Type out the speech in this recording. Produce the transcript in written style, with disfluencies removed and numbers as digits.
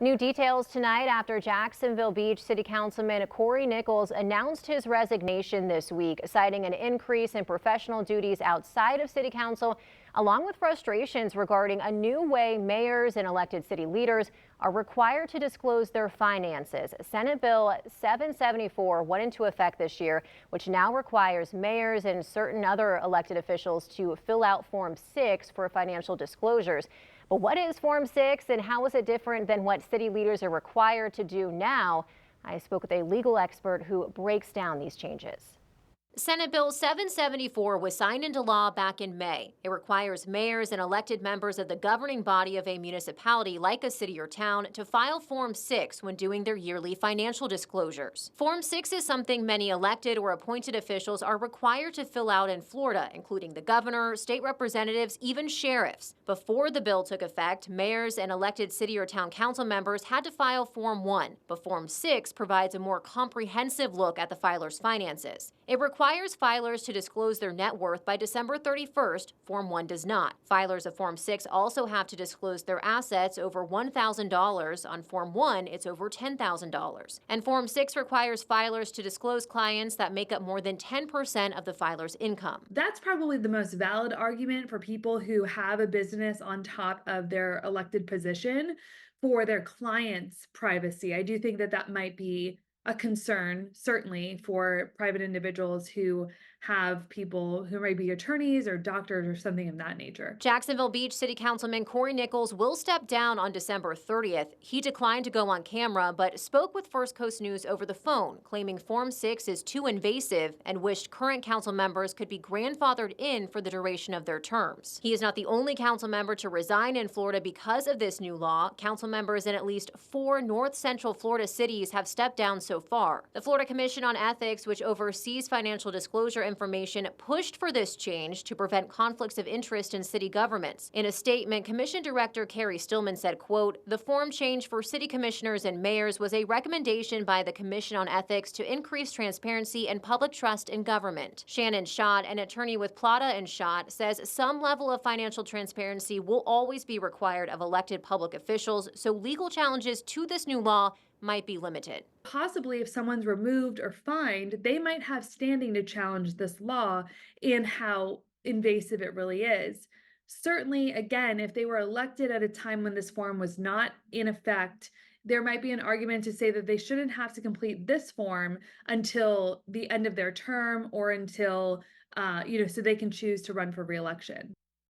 New details tonight after Jacksonville Beach City Councilman Corey Nichols announced his resignation this week, citing an increase in professional duties outside of City Council, along with frustrations regarding a new way mayors and elected city leaders are required to disclose their finances. Senate Bill 774 went into effect this year, which now requires mayors and certain other elected officials to fill out Form 6 for financial disclosures. But what is Form 6 and how is it different than what city leaders are required to do now? I spoke with a legal expert who breaks down these changes. Senate Bill 774 was signed into law back in May. It requires mayors and elected members of the governing body of a municipality, like a city or town, to file Form 6 when doing their yearly financial disclosures. Form 6 is something many elected or appointed officials are required to fill out in Florida, including the governor, state representatives, even sheriffs. Before the bill took effect, mayors and elected city or town council members had to file Form 1, but Form 6 provides a more comprehensive look at the filer's finances. It requires filers to disclose their net worth by December 31st. Form 1 does not. Filers of Form 6 also have to disclose their assets over $1,000. On Form 1, it's over $10,000. And Form 6 requires filers to disclose clients that make up more than 10% of the filer's income. That's probably the most valid argument for people who have a business on top of their elected position for their clients' privacy. I do think that that might be a concern, certainly, for private individuals who have people who may be attorneys or doctors or something of that nature. Jacksonville Beach City Councilman Corey Nichols will step down on December 30th. He declined to go on camera, but spoke with First Coast News over the phone, claiming Form 6 is too invasive and wished current council members could be grandfathered in for the duration of their terms. He is not the only council member to resign in Florida because of this new law. Council members in at least 4 north central Florida cities have stepped down so far. The Florida Commission on Ethics, which oversees financial disclosure information, pushed for this change to prevent conflicts of interest in city governments. In a statement, Commission Director Carrie Stillman said, quote, "The form change for city commissioners and mayors was a recommendation by the Commission on Ethics to increase transparency and public trust in government." Shannon Schott, an attorney with Plata and Schott, says some level of financial transparency will always be required of elected public officials, so legal challenges to this new law might be limited. Possibly, if someone's removed or fined, they might have standing to challenge this law and how invasive it really is. Certainly, again, if they were elected at a time when this form was not in effect, there might be an argument to say that they shouldn't have to complete this form until the end of their term or until, so they can choose to run for reelection.